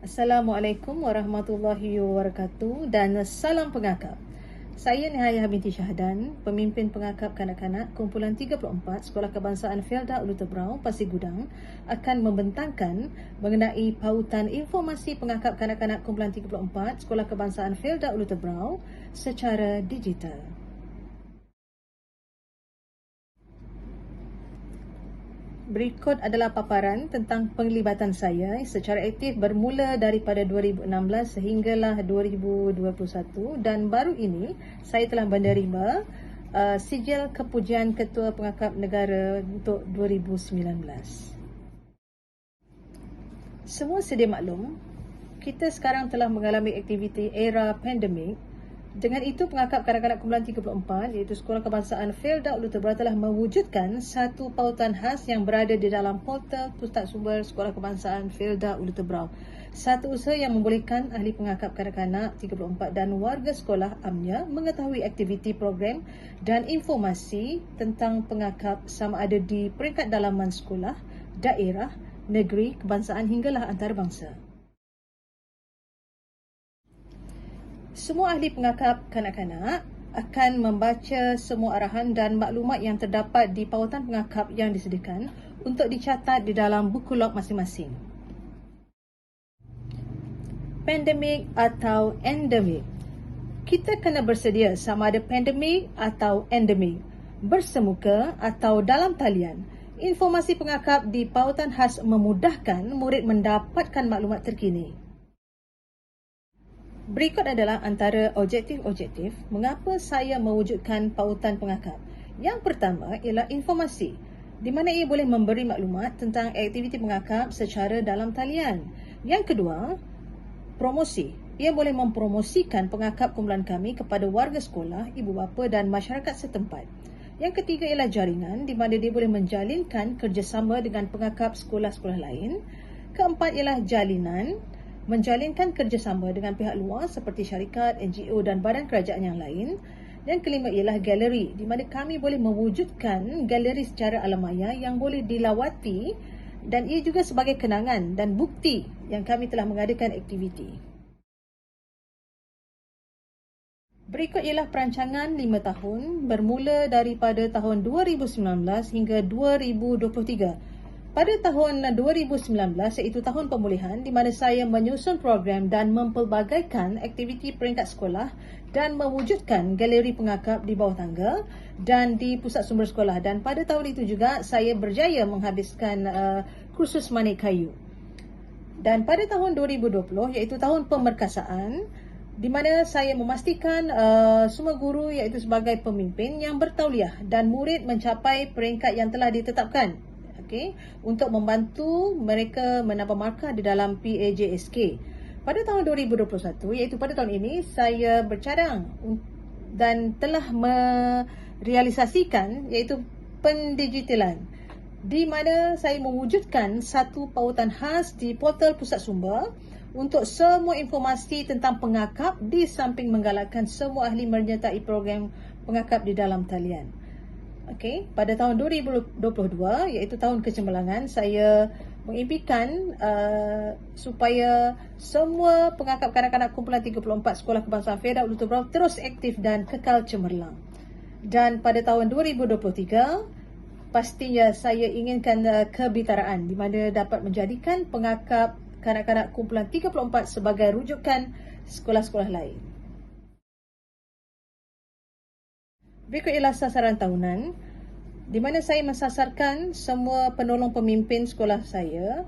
Assalamualaikum warahmatullahi wabarakatuh dan salam pengakap. Saya Nihayah binti Syahdan, pemimpin pengakap kanak-kanak kumpulan 34 Sekolah Kebangsaan Felda Ulu Tebrau, Pasir Gudang akan membentangkan mengenai pautan informasi pengakap kanak-kanak kumpulan 34 Sekolah Kebangsaan Felda Ulu Tebrau secara digital. Berikut adalah paparan tentang penglibatan saya secara aktif bermula daripada 2016 sehinggalah 2021 dan baru ini saya telah menerima sijil kepujian Ketua Pengakap Negara untuk 2019. Semua sedia maklum, kita sekarang telah mengalami aktiviti era pandemik. Dengan itu, pengakap kanak-kanak kumpulan 34 iaitu Sekolah Kebangsaan Felda Ulu Tebrau telah mewujudkan satu pautan khas yang berada di dalam portal Pusat Sumber Sekolah Kebangsaan Felda Ulu Tebrau. Satu usaha yang membolehkan ahli pengakap kanak-kanak 34 dan warga sekolah amnya mengetahui aktiviti program dan informasi tentang pengakap sama ada di peringkat dalaman sekolah, daerah, negeri, kebangsaan hinggalah antarabangsa. Semua ahli pengakap kanak-kanak akan membaca semua arahan dan maklumat yang terdapat di pautan pengakap yang disediakan untuk dicatat di dalam buku log masing-masing. Pandemik atau endemik. Kita kena bersedia sama ada pandemik atau endemik, bersemuka atau dalam talian. Informasi pengakap di pautan khas memudahkan murid mendapatkan maklumat terkini. Berikut adalah antara objektif-objektif mengapa saya mewujudkan pautan pengakap. Yang pertama ialah informasi, di mana ia boleh memberi maklumat tentang aktiviti pengakap secara dalam talian. Yang kedua, promosi. Ia boleh mempromosikan pengakap kumpulan kami kepada warga sekolah, ibu bapa dan masyarakat setempat. Yang ketiga ialah jaringan, di mana dia boleh menjalinkan kerjasama dengan pengakap sekolah-sekolah lain. Keempat ialah jalinan, menjalinkan kerjasama dengan pihak luar seperti syarikat, NGO dan badan kerajaan yang lain. Dan kelima ialah galeri, di mana kami boleh mewujudkan galeri secara alamaya yang boleh dilawati dan ia juga sebagai kenangan dan bukti yang kami telah mengadakan aktiviti. Berikut ialah perancangan 5 tahun bermula daripada tahun 2019 hingga 2023. Pada tahun 2019 iaitu tahun pemulihan di mana saya menyusun program dan mempelbagaikan aktiviti peringkat sekolah dan mewujudkan galeri pengakap di bawah tangga dan di pusat sumber sekolah, dan pada tahun itu juga saya berjaya menghabiskan kursus manik kayu. Dan pada tahun 2020 iaitu tahun pemerkasaan di mana saya memastikan semua guru iaitu sebagai pemimpin yang bertauliah dan murid mencapai peringkat yang telah ditetapkan. Untuk membantu mereka menambah markah di dalam PAJSK. Pada tahun 2021 iaitu pada tahun ini saya bercadang dan telah merealisasikan iaitu pendigitalan, di mana saya mewujudkan satu pautan khas di portal pusat sumber untuk semua informasi tentang pengakap di samping menggalakkan semua ahli menyertai program pengakap di dalam talian. Pada tahun 2022 iaitu tahun kecemerlangan, saya mengimpikan supaya semua pengakap kanak-kanak kumpulan 34 Sekolah Kebangsaan Felda Ulu Tebrau terus aktif dan kekal cemerlang. Dan pada tahun 2023 pastinya saya inginkan kebitaraan di mana dapat menjadikan pengakap kanak-kanak kumpulan 34 sebagai rujukan sekolah-sekolah lain. Berikut ialah sasaran tahunan, di mana saya mensasarkan semua penolong pemimpin sekolah saya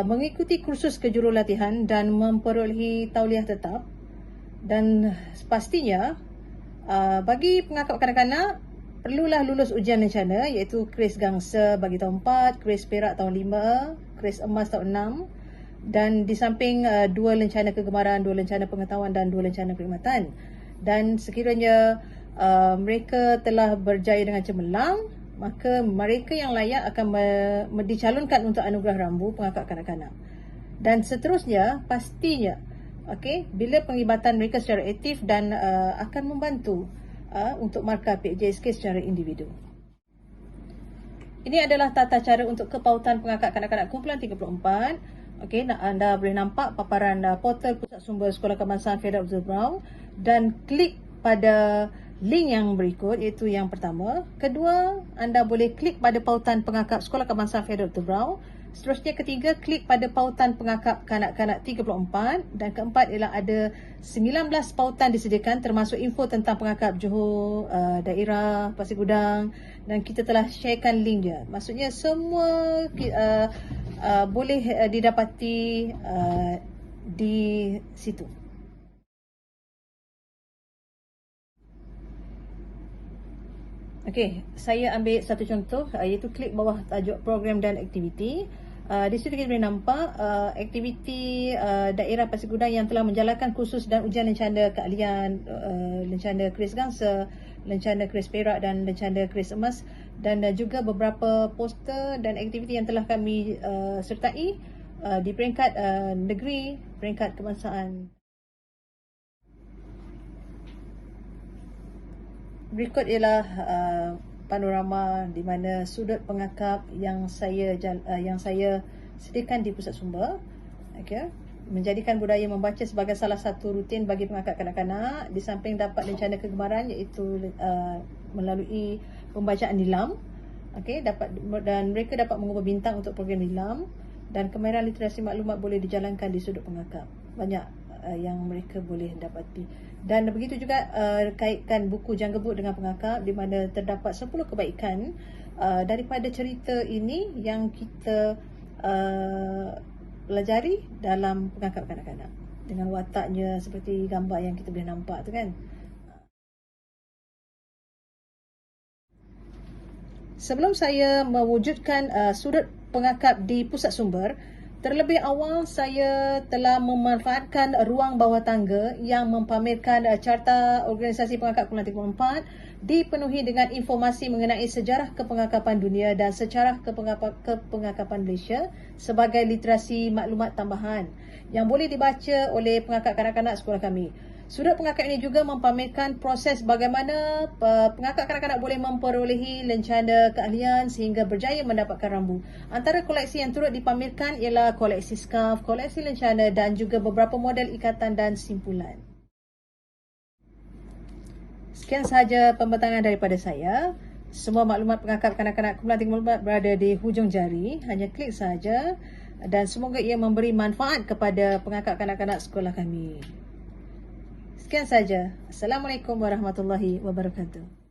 mengikuti kursus kejurulatihan dan memperolehi tauliah tetap. Dan pastinya bagi pengakap kanak-kanak perlulah lulus ujian lencana iaitu Kris Gangsa bagi tahun 4, Kris Perak tahun 5, Kris Emas tahun 6 dan di samping 2 lencana kegemaran, 2 lencana pengetahuan dan 2 lencana perkhidmatan. Dan sekiranya mereka telah berjaya dengan cemerlang, maka mereka yang layak akan dicalonkan untuk anugerah rambu pengakap kanak-kanak. Dan seterusnya pastinya bila penglibatan mereka secara aktif dan akan membantu untuk markah PJSK secara individu. Ini adalah tata cara untuk kepautan pengakap kanak-kanak kumpulan 34 Okey, anda boleh nampak paparan portal Pusat Sumber Sekolah Kebangsaan Federal Dr. Brown dan klik pada link yang berikut, iaitu yang pertama. Kedua, anda boleh klik pada pautan pengakap Sekolah Kebangsaan Federal Dr. Brown. Seterusnya, ketiga, klik pada pautan pengakap kanak-kanak 34, dan keempat ialah ada 19 pautan disediakan termasuk info tentang pengakap Johor, daerah Pasir Gudang, dan kita telah sharekan link dia. Maksudnya semua boleh didapati di situ. Okey, saya ambil satu contoh, iaitu klik bawah tajuk program dan aktiviti. Di situ kita boleh nampak aktiviti daerah Pasir Gudang yang telah menjalankan kursus dan ujian lencana keahlian, lencana keris gangsa, lencana keris perak dan lencana keris emas, dan juga beberapa poster dan aktiviti yang telah kami sertai di peringkat negeri, peringkat kebangsaan. Berikut ialah panorama di mana sudut pengakap yang saya sediakan di pusat sumber. Okay. Menjadikan budaya membaca sebagai salah satu rutin bagi pengakap kanak-kanak, di samping dapat lencana kegemaran iaitu melalui pembacaan nilam. Okay, dan mereka dapat mengubah bintang untuk program nilam, dan kemahiran literasi maklumat boleh dijalankan di sudut pengakap. Banyak yang mereka boleh dapati. Dan begitu juga kaitkan buku Jangka Book dengan pengakap, di mana terdapat 10 kebaikan daripada cerita ini yang kita pelajari dalam pengakap kanak-kanak, dengan wataknya seperti gambar yang kita boleh nampak tu kan. Sebelum saya mewujudkan sudut pengakap di pusat sumber, terlebih awal saya telah memanfaatkan ruang bawah tangga yang mempamerkan carta organisasi pengakap Kementerian 34, dipenuhi dengan informasi mengenai sejarah kepengakapan dunia dan sejarah kepengakapan Malaysia sebagai literasi maklumat tambahan yang boleh dibaca oleh pengakap kanak-kanak sekolah kami. Sudut pengakap ini juga mempamerkan proses bagaimana pengakap kanak-kanak boleh memperolehi lencana keahlian sehingga berjaya mendapatkan rambu. Antara koleksi yang turut dipamerkan ialah koleksi skarf, koleksi lencana dan juga beberapa model ikatan dan simpulan. Sekian sahaja pembentangan daripada saya. Semua maklumat pengakap kanak-kanak kumpulan tinggi maklumat berada di hujung jari. Hanya klik saja, dan semoga ia memberi manfaat kepada pengakap kanak-kanak sekolah kami. Sekian saja. Assalamualaikum warahmatullahi wabarakatuh.